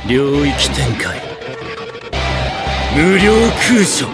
領域展開無料空所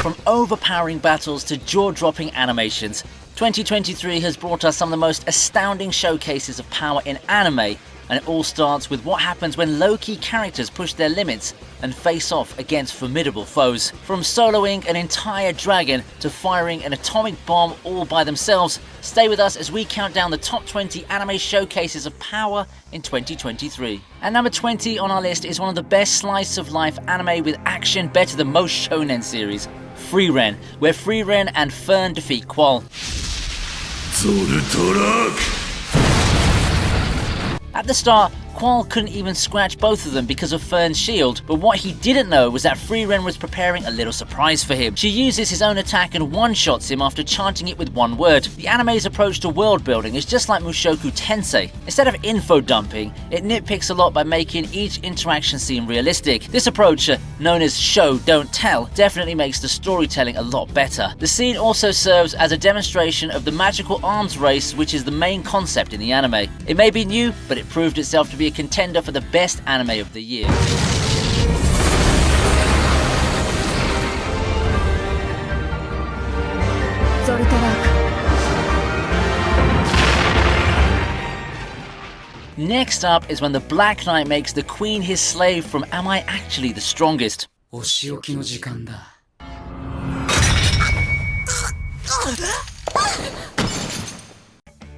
From overpowering battles to jaw-dropping animations, 2023 has brought us some of the most astounding showcases of power in anime, and it all starts with what happens when low-key characters push their limits and face off against formidable foes. From soloing an entire dragon to firing an atomic bomb all by themselves, stay with us as we count down the top 20 anime showcases of power in 2023. At number 20 on our list is one of the best slice of life anime with action better than most shonen series, Frieren, where Frieren and Fern defeat Qual. At the start, Qual couldn't even scratch both of them because of Fern's shield, but what he didn't know was that Frieren was preparing a little surprise for him. She uses his own attack and one-shots him after chanting it with one word. The anime's approach to world building is just like Mushoku Tensei. Instead of info dumping, it nitpicks a lot by making each interaction seem realistic. This approach, known as show don't tell, definitely makes the storytelling a lot better. The scene also serves as a demonstration of the magical arms race, which is the main concept in the anime. It may be new, but it proved itself to be a contender for the best anime of the year. Next up is when the Black Knight makes the Queen his slave from Am I Actually the Strongest?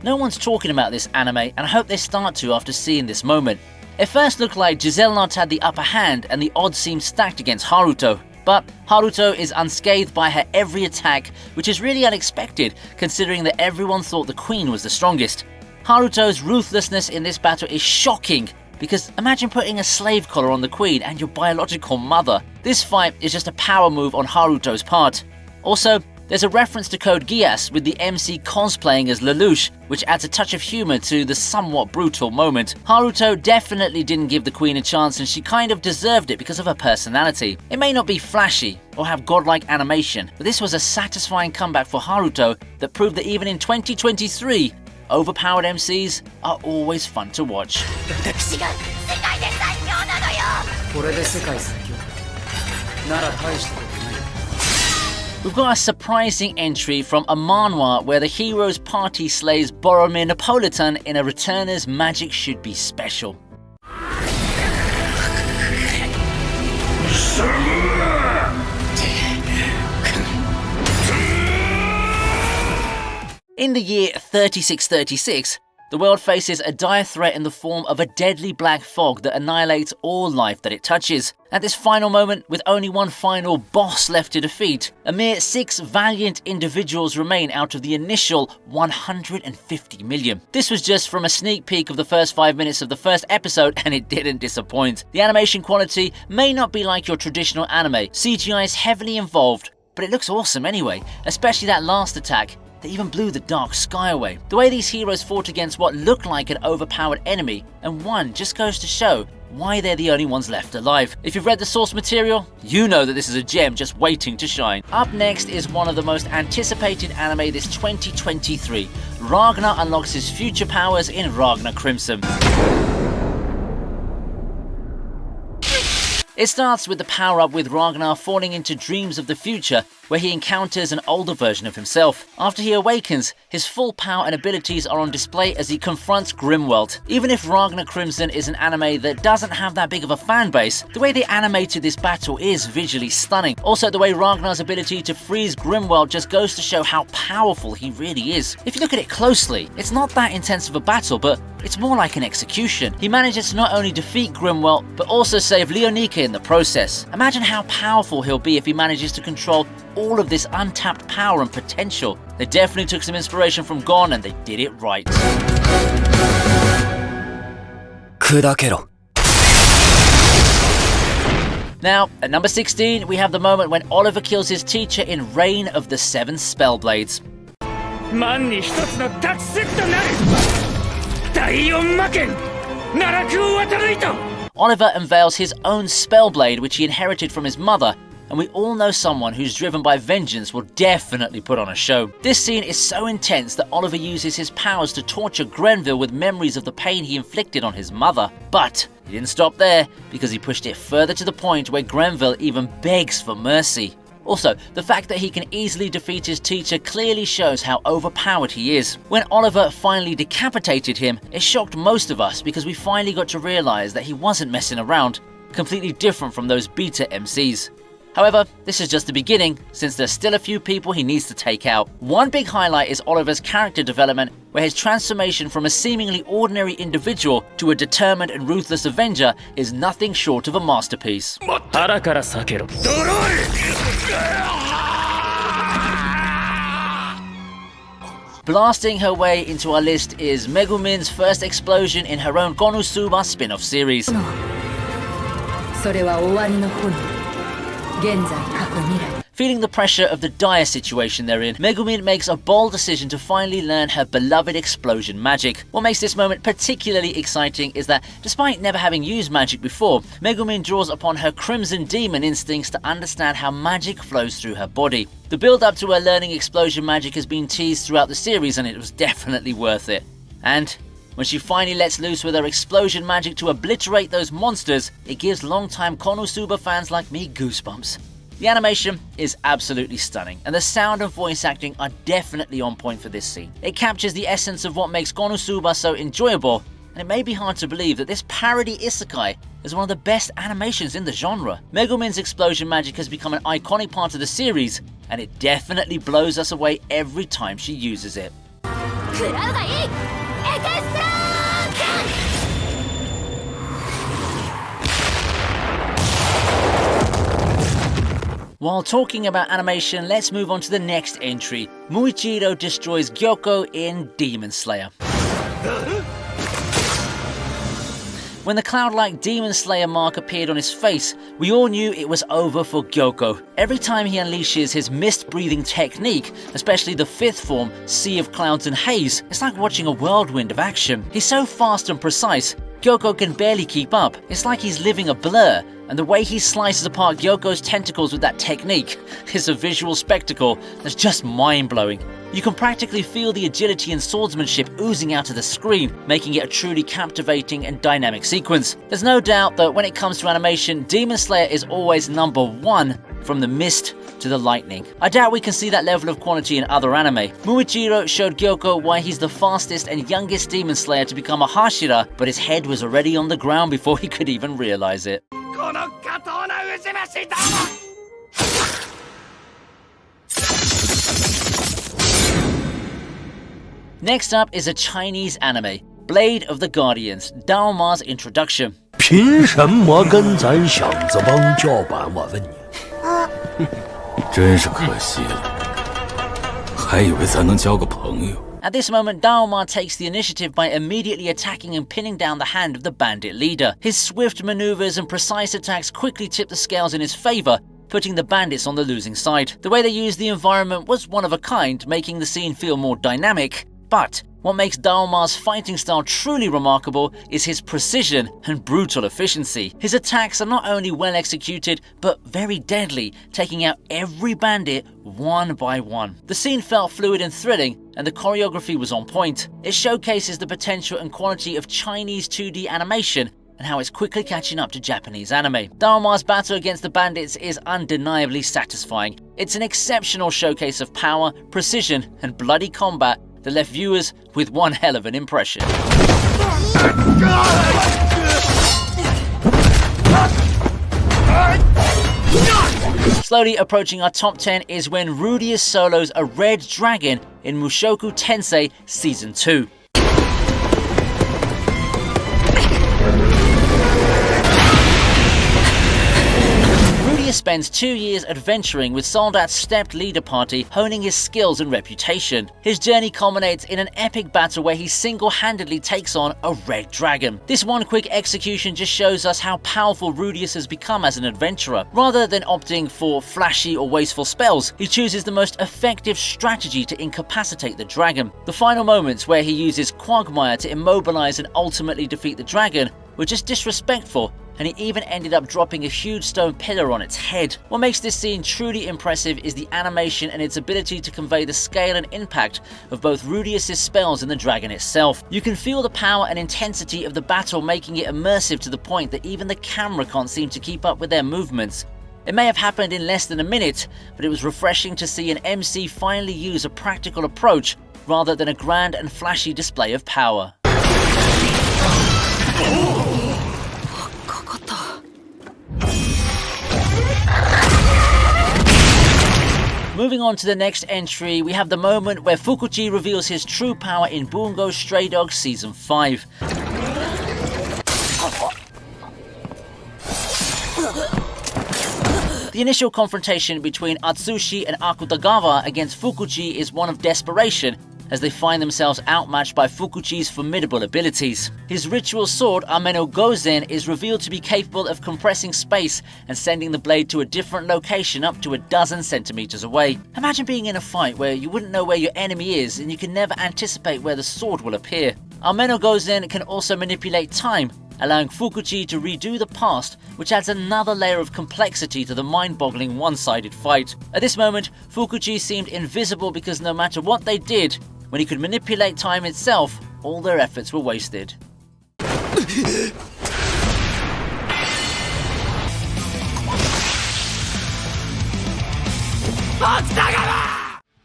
No one's talking about this anime, and I hope they start to after seeing this moment. It first looked like Giselnot had the upper hand and the odds seemed stacked against Haruto. But Haruto is unscathed by her every attack, which is really unexpected considering that everyone thought the Queen was the strongest. Haruto's ruthlessness in this battle is shocking, because imagine putting a slave collar on the Queen and your biological mother. This fight is just a power move on Haruto's part. Also, there's a reference to Code Geass with the MC cosplaying as Lelouch, which adds a touch of humor to the somewhat brutal moment. Haruto definitely didn't give the Queen a chance, and she kind of deserved it because of her personality. It may not be flashy or have godlike animation, but this was a satisfying comeback for Haruto that proved that even in 2023, overpowered MCs are always fun to watch. We've got a surprising entry from a manhwa where the hero's party slays Boromir Napolitan in a Returner's Magic Should Be Special. In the year 3636, the world faces a dire threat in the form of a deadly black fog that annihilates all life that it touches. At this final moment, with only one final boss left to defeat, a mere 6 valiant individuals remain out of the initial 150 million. This was just from a sneak peek of the first 5 minutes of the first episode, and it didn't disappoint. The animation quality may not be like your traditional anime. CGI is heavily involved, but it looks awesome anyway, especially that last attack. They even blew the dark sky away. The way these heroes fought against what looked like an overpowered enemy and won just goes to show why they're the only ones left alive. If you've read the source material, you know that this is a gem just waiting to shine. Up next is one of the most anticipated anime this 2023. Ragnar unlocks his future powers in Ragnar Crimson. It starts with the power-up with Ragnar falling into dreams of the future, where he encounters an older version of himself. After he awakens, his full power and abilities are on display as he confronts Grimwald. Even if Ragnar Crimson is an anime that doesn't have that big of a fan base, the way they animated this battle is visually stunning. Also, the way Ragnar's ability to freeze Grimwald just goes to show how powerful he really is. If you look at it closely, it's not that intense of a battle, but it's more like an execution. He manages to not only defeat Grimwald, but also save Leonika in the process. Imagine how powerful he'll be if he manages to control all of this untapped power and potential. They definitely took some inspiration from Gon, and they did it right. Now, at number 16, we have the moment when Oliver kills his teacher in Reign of the Seven Spellblades. Oliver unveils his own Spellblade, which he inherited from his mother, and we all know someone who's driven by vengeance will definitely put on a show. This scene is so intense that Oliver uses his powers to torture Grenville with memories of the pain he inflicted on his mother. But he didn't stop there, because he pushed it further to the point where Grenville even begs for mercy. Also, the fact that he can easily defeat his teacher clearly shows how overpowered he is. When Oliver finally decapitated him, it shocked most of us because we finally got to realize that he wasn't messing around, completely different from those beta MCs. However, this is just the beginning, since there's still a few people he needs to take out. One big highlight is Oliver's character development, where his transformation from a seemingly ordinary individual to a determined and ruthless Avenger is nothing short of a masterpiece. Blasting her way into our list is Megumin's first explosion in her own Konosuba spin-off series. Feeling the pressure of the dire situation they're in, Megumin makes a bold decision to finally learn her beloved explosion magic. What makes this moment particularly exciting is that, despite never having used magic before, Megumin draws upon her Crimson Demon instincts to understand how magic flows through her body. The build-up to her learning explosion magic has been teased throughout the series, and it was definitely worth it. And when she finally lets loose with her explosion magic to obliterate those monsters, it gives long-time Konosuba fans like me goosebumps. The animation is absolutely stunning, and the sound and voice acting are definitely on point for this scene. It captures the essence of what makes Konosuba so enjoyable, and it may be hard to believe that this parody isekai is one of the best animations in the genre. Megumin's explosion magic has become an iconic part of the series, and it definitely blows us away every time she uses it. While talking about animation, let's move on to the next entry. Muichiro destroys Gyoko in Demon Slayer. When the cloud-like Demon Slayer mark appeared on his face, we all knew it was over for Gyoko. Every time he unleashes his mist-breathing technique, especially the fifth form, Sea of Clouds and Haze, it's like watching a whirlwind of action. He's so fast and precise, Gyoko can barely keep up. It's like he's living a blur, and the way he slices apart Gyoko's tentacles with that technique is a visual spectacle that's just mind-blowing. You can practically feel the agility and swordsmanship oozing out of the screen, making it a truly captivating and dynamic sequence. There's no doubt that when it comes to animation, Demon Slayer is always number one, from the mist to the lightning. I doubt we can see that level of quality in other anime. Muichiro showed Gyoko why he's the fastest and youngest Demon Slayer to become a Hashira, but his head was already on the ground before he could even realize it. Next up is a Chinese anime, Blade of the Guardians, Daoma's introduction. 凭什么跟咱小子帮叫板？我问你，真是可惜了，还以为咱能交个朋友。 At this moment, Daoma takes the initiative by immediately attacking and pinning down the hand of the bandit leader. His swift maneuvers and precise attacks quickly tip the scales in his favor, putting the bandits on the losing side. The way they used the environment was one of a kind, making the scene feel more dynamic. But what makes Daoma's fighting style truly remarkable is his precision and brutal efficiency. His attacks are not only well executed, but very deadly, taking out every bandit one by one. The scene felt fluid and thrilling, and the choreography was on point. It showcases the potential and quality of Chinese 2D animation and how it's quickly catching up to Japanese anime. Daoma's battle against the bandits is undeniably satisfying. It's an exceptional showcase of power, precision, and bloody combat that left viewers with one hell of an impression. Slowly approaching our top 10 is when Rudeus solos a red dragon in Mushoku Tensei Season 2. Rudeus spends 2 years adventuring with Soldat's stepped leader party, honing his skills and reputation. His journey culminates in an epic battle where he single-handedly takes on a red dragon. This one quick execution just shows us how powerful Rudeus has become as an adventurer. Rather than opting for flashy or wasteful spells, he chooses the most effective strategy to incapacitate the dragon. The final moments where he uses Quagmire to immobilize and ultimately defeat the dragon were just disrespectful and he even ended up dropping a huge stone pillar on its head. What makes this scene truly impressive is the animation and its ability to convey the scale and impact of both Rudius' spells and the dragon itself. You can feel the power and intensity of the battle, making it immersive to the point that even the camera can't seem to keep up with their movements. It may have happened in less than a minute, but it was refreshing to see an MC finally use a practical approach rather than a grand and flashy display of power. Moving on to the next entry, we have the moment where Fukuchi reveals his true power in Bungo Stray Dogs Season 5. The initial confrontation between Atsushi and Akutagawa against Fukuchi is one of desperation, as they find themselves outmatched by Fukuchi's formidable abilities. His ritual sword, Ameno Gozen, is revealed to be capable of compressing space and sending the blade to a different location up to 12 centimeters away. Imagine being in a fight where you wouldn't know where your enemy is and you can never anticipate where the sword will appear. Ameno Gozen can also manipulate time, allowing Fukuchi to redo the past, which adds another layer of complexity to the mind-boggling one-sided fight. At this moment, Fukuchi seemed invisible because no matter what they did, when he could manipulate time itself, all their efforts were wasted.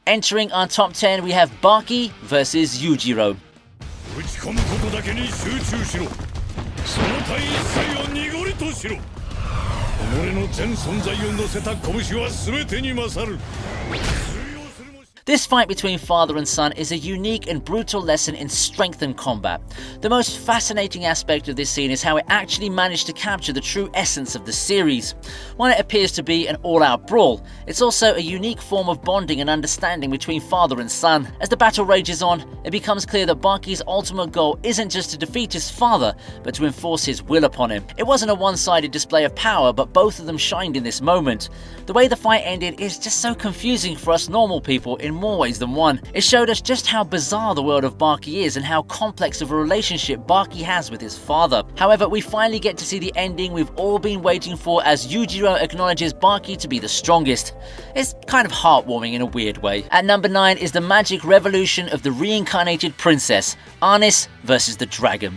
Entering our top 10, we have Baki vs Yujiro. This fight between father and son is a unique and brutal lesson in strength and combat. The most fascinating aspect of this scene is how it actually managed to capture the true essence of the series. While it appears to be an all-out brawl, it's also a unique form of bonding and understanding between father and son. As the battle rages on, it becomes clear that Baki's ultimate goal isn't just to defeat his father, but to enforce his will upon him. It wasn't a one-sided display of power, but both of them shined in this moment. The way the fight ended is just so confusing for us normal people in more ways than one. It showed us just how bizarre the world of Baki is and how complex of a relationship Baki has with his father. However, we finally get to see the ending we've all been waiting for as Yujiro acknowledges Baki to be the strongest. It's kind of heartwarming in a weird way. At number 9 is the magic revolution of the reincarnated princess, Arnis versus the dragon.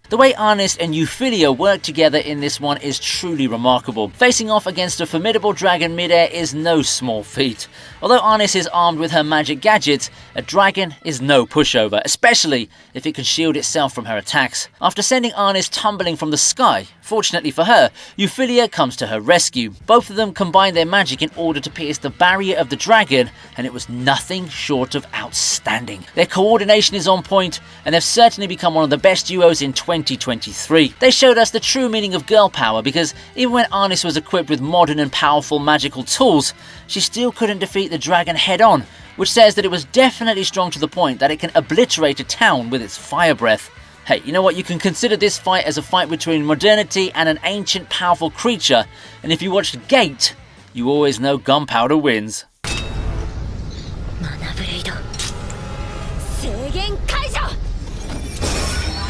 The way Arnis and Euphilia work together in this one is truly remarkable. Facing off against a formidable dragon midair is no small feat. Although Arnis is armed with her magic gadgets, a dragon is no pushover, especially if it can shield itself from her attacks. After sending Arnis tumbling from the sky, fortunately for her, Euphilia comes to her rescue. Both of them combine their magic in order to pierce the barrier of the dragon, and it was nothing short of outstanding. Their coordination is on point, and they've certainly become one of the best duos in 2023. They showed us the true meaning of girl power, because even when Arnis was equipped with modern and powerful magical tools, she still couldn't defeat the dragon head-on, which says that it was definitely strong to the point that it can obliterate a town with its fire breath. Hey, you know what? You can consider this fight as a fight between modernity and an ancient, powerful creature, and if you watched Gate, you always know gunpowder wins.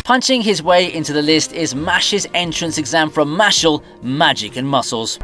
Punching his way into the list is Mash's entrance exam from Mashal, Magic and Muscles.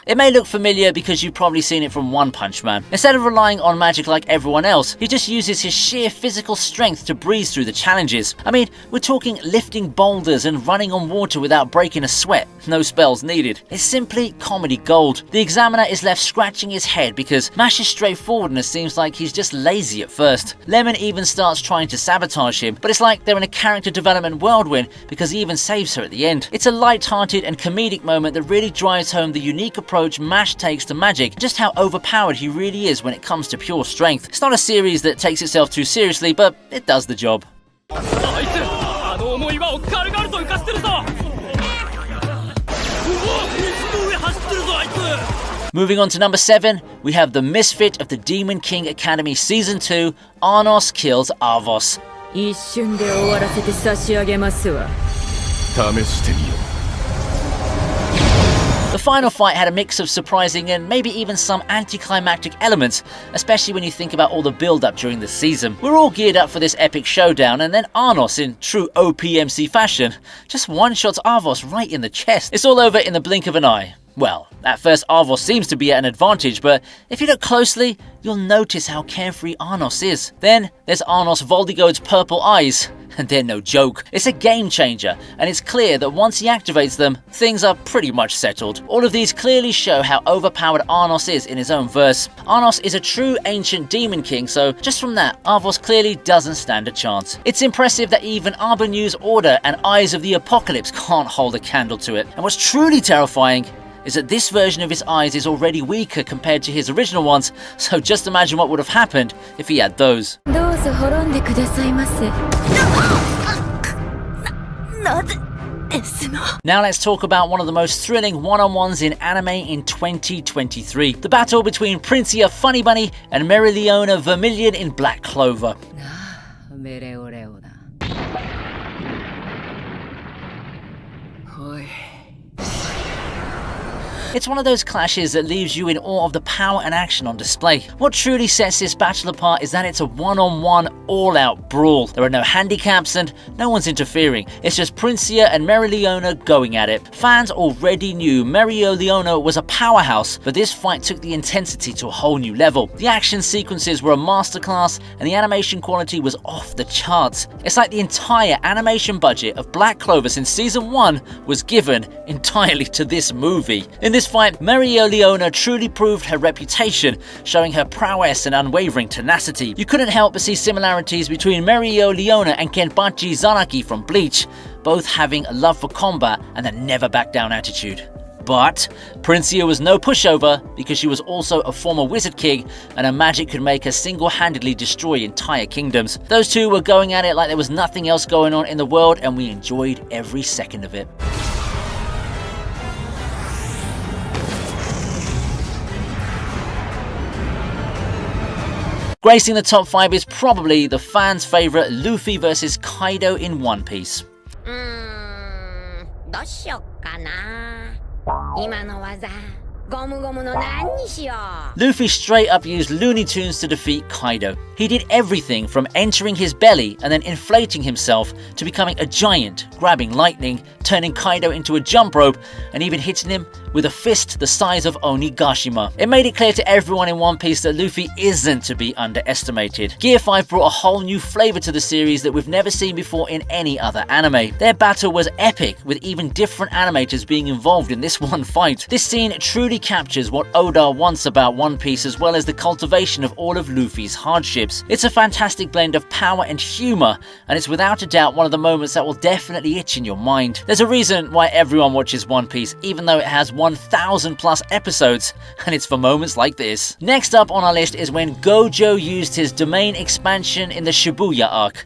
It may look familiar because you've probably seen it from One Punch Man. Instead of relying on magic like everyone else, he just uses his sheer physical strength to breeze through the challenges. I mean, we're talking lifting boulders and running on water without breaking a sweat. No spells needed. It's simply comedy gold. The examiner is left scratching his head because Mash's straightforwardness seems like he's just lazy at first. Lemon even starts trying to sabotage him, but it's like they're in a character development whirlwind because he even saves her at the end. It's a light-hearted and comedic moment that really drives home the unique approach Mash takes to magic, just how overpowered he really is when it comes to pure strength. It's not a series that takes itself too seriously, but it does the job. Moving on to number 7, we have the misfit of the Demon King Academy Season 2, Arnos kills Arvos. The final fight had a mix of surprising and maybe even some anticlimactic elements, especially when you think about all the build-up during the season. We're all geared up for this epic showdown, and then Arnos, in true OPMC fashion, just one-shots Arvos right in the chest. It's all over in the blink of an eye. Well, at first Arvos seems to be at an advantage, but if you look closely, you'll notice how carefree Arnos is. Then there's Arnos Voldigode's purple eyes, and they're no joke. It's a game changer, and it's clear that once he activates them, things are pretty much settled. All of these clearly show how overpowered Arnos is in his own verse. Arnos is a true ancient demon king, so just from that, Arvos clearly doesn't stand a chance. It's impressive that even Arbanu's Order and Eyes of the Apocalypse can't hold a candle to it. And what's truly terrifying is that this version of his eyes is already weaker compared to his original ones, so just imagine what would have happened if he had those. Now let's talk about one of the most thrilling one-on-ones in anime in 2023. The battle between Princia Funny Bunny and Mereoleona Vermilion in Black Clover. It's one of those clashes that leaves you in awe of the power and action on display. What truly sets this battle apart is that it's a one-on-one, all-out brawl. There are no handicaps and no one's interfering. It's just Princia and Mereoleona going at it. Fans already knew Mereoleona was a powerhouse, but this fight took the intensity to a whole new level. The action sequences were a masterclass, and the animation quality was off the charts. It's like the entire animation budget of Black Clover since season 1 was given entirely to this movie. In this fight, Mereoleona truly proved her reputation, showing her prowess and unwavering tenacity. You couldn't help but see similarities between Mereoleona and Kenpachi Zaraki from Bleach, both having a love for combat and a never back down attitude. But Princia was no pushover because she was also a former wizard king, and her magic could make her single-handedly destroy entire kingdoms. Those two were going at it like there was nothing else going on in the world, and we enjoyed every second of it. Gracing the top 5 is probably the fans' favourite Luffy vs Kaido in One Piece. Luffy straight up used Looney Tunes to defeat Kaido. He did everything from entering his belly and then inflating himself to becoming a giant, grabbing lightning, turning Kaido into a jump rope, and even hitting him with a fist the size of Onigashima. It made it clear to everyone in One Piece that Luffy isn't to be underestimated. Gear 5 brought a whole new flavour to the series that we've never seen before in any other anime. Their battle was epic, with even different animators being involved in this one fight. This scene truly captures what Oda wants about One Piece, as well as the cultivation of all of Luffy's hardships. It's a fantastic blend of power and humour, and it's without a doubt one of the moments that will definitely itch in your mind. There's a reason why everyone watches One Piece, even though it has 1,000 plus episodes, and it's for moments like this. Next up on our list is when Gojo used his domain expansion in the Shibuya arc.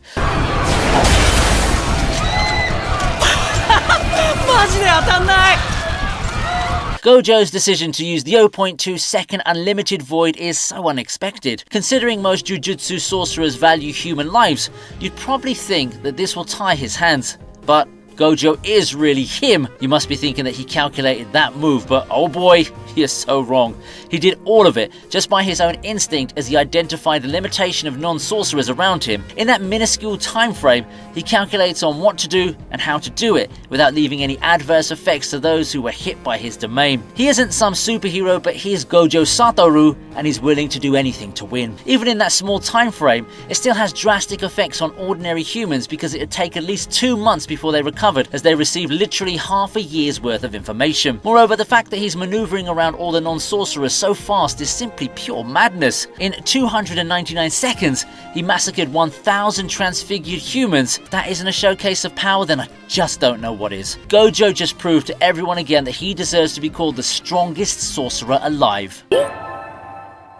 Gojo's decision to use the 0.2 second unlimited void is so unexpected. Considering most jujutsu sorcerers value human lives, you'd probably think that this will tie his hands. But Gojo is really him. You must be thinking that he calculated that move, but oh boy, he is so wrong. He did all of it just by his own instinct as he identified the limitation of non-sorcerers around him. In that minuscule time frame, he calculates on what to do and how to do it without leaving any adverse effects to those who were hit by his domain. He isn't some superhero, but he is Gojo Satoru, and he's willing to do anything to win. Even in that small time frame, it still has drastic effects on ordinary humans because it would take at least 2 months before they recovered, as they received literally half a year's worth of information. Moreover, the fact that he's maneuvering around all the non-sorcerers so fast is simply pure madness. In 299 seconds, he massacred 1,000 transfigured humans. If that isn't a showcase of power, then I just don't know what is. Gojo just proved to everyone again that he deserves to be called the strongest sorcerer alive.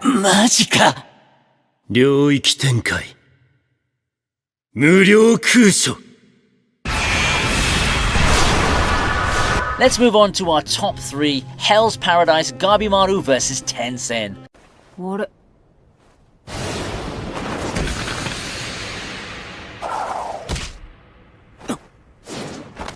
マジか。領域展開。無料空所。 Let's move on to our top 3, Hell's Paradise Gabimaru vs Tencent.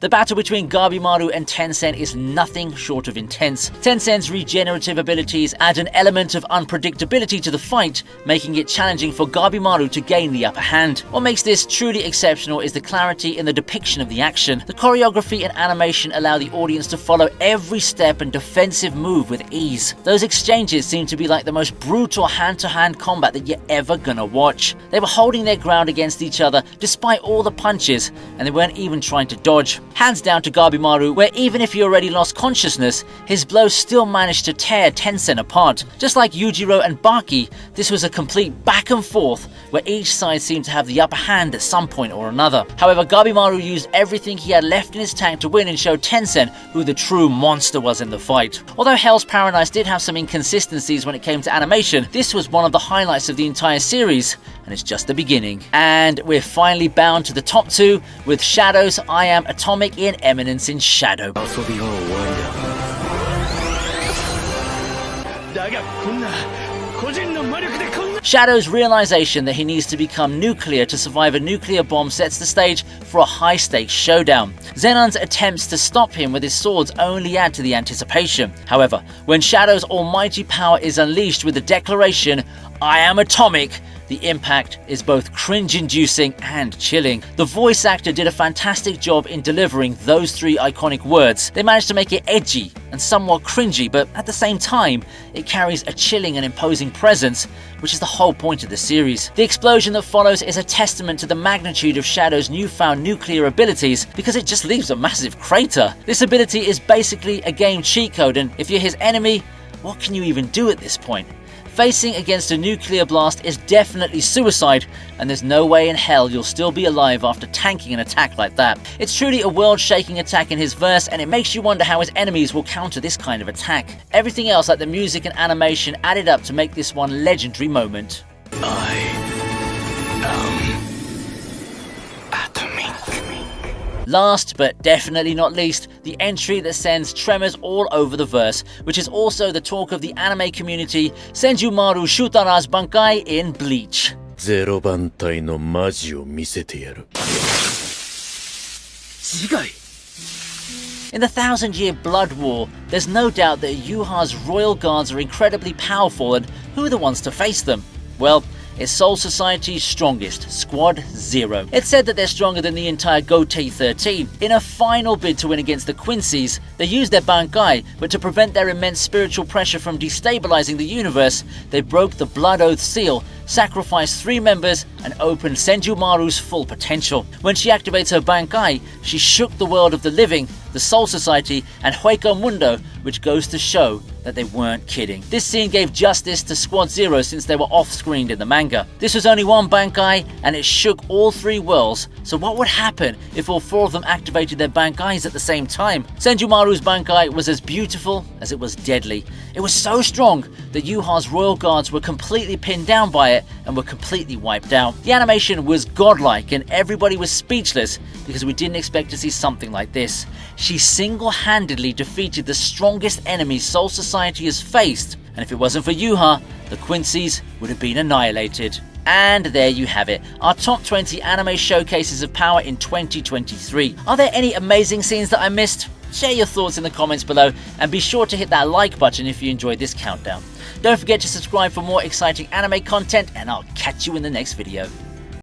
The battle between Gabimaru and Tencent is nothing short of intense. Tencent's regenerative abilities add an element of unpredictability to the fight, making it challenging for Gabimaru to gain the upper hand. What makes this truly exceptional is the clarity in the depiction of the action. The choreography and animation allow the audience to follow every step and defensive move with ease. Those exchanges seem to be like the most brutal hand-to-hand combat that you're ever gonna watch. They were holding their ground against each other despite all the punches, and they weren't even trying to dodge. Hands down to Gabimaru, where even if he already lost consciousness, his blows still managed to tear Tencent apart. Just like Yujiro and Baki, this was a complete back and forth where each side seemed to have the upper hand at some point or another. However, Gabimaru used everything he had left in his tank to win and show Tencent who the true monster was in the fight. Although Hell's Paradise did have some inconsistencies when it came to animation, this was one of the highlights of the entire series, and it's just the beginning. And we're finally bound to the top two with Shadow's I Am Atomic in Eminence in Shadow. Shadow's realization that he needs to become nuclear to survive a nuclear bomb sets the stage for a high-stakes showdown. Zenon's attempts to stop him with his swords only add to the anticipation. However, when Shadow's almighty power is unleashed with the declaration, "I am atomic," the impact is both cringe-inducing and chilling. The voice actor did a fantastic job in delivering those three iconic words. They managed to make it edgy and somewhat cringy, but at the same time, it carries a chilling and imposing presence, which is the whole point of the series. The explosion that follows is a testament to the magnitude of Shadow's newfound nuclear abilities, because it just leaves a massive crater. This ability is basically a game cheat code, and if you're his enemy, what can you even do at this point? Facing against a nuclear blast is definitely suicide, and there's no way in hell you'll still be alive after tanking an attack like that. It's truly a world-shaking attack in his verse, and it makes you wonder how his enemies will counter this kind of attack. Everything else, like the music and animation, added up to make this one legendary moment. I am atomic. Last, but definitely not least, the entry that sends tremors all over the verse, which is also the talk of the anime community, Senjumaru Shutara's Bankai in Bleach. ゼロ番隊のマジを見せてやる。In the Thousand-Year Blood War, there's no doubt that Yuha's royal guards are incredibly powerful, and who are the ones to face them? Well, it's Soul Society's strongest, Squad 0. It's said that they're stronger than the entire Gotei 13. In a final bid to win against the Quincy's, they used their Bankai, but to prevent their immense spiritual pressure from destabilizing the universe, they broke the Blood Oath seal, sacrificed 3 members, and opened Senjumaru's full potential. When she activates her Bankai, she shook the world of the living, the Soul Society, and Hueco Mundo, which goes to show that they weren't kidding. This scene gave justice to Squad 0 since they were off-screened in the manga. This was only one Bankai, and it shook all 3 worlds, so what would happen if all 4 of them activated their Bankais at the same time? Senjumaru's Bankai was as beautiful as it was deadly. It was so strong that Yuha's royal guards were completely pinned down by it and were completely wiped out. The animation was godlike, and everybody was speechless because we didn't expect to see something like this. She single-handedly defeated the strongest enemy Soul Society has faced, and if it wasn't for Yuha, the Quincy's would have been annihilated. And there you have it, our top 20 anime showcases of power in 2023. Are there any amazing scenes that I missed? Share your thoughts in the comments below, and be sure to hit that like button if you enjoyed this countdown. Don't forget to subscribe for more exciting anime content, and I'll catch you in the next video.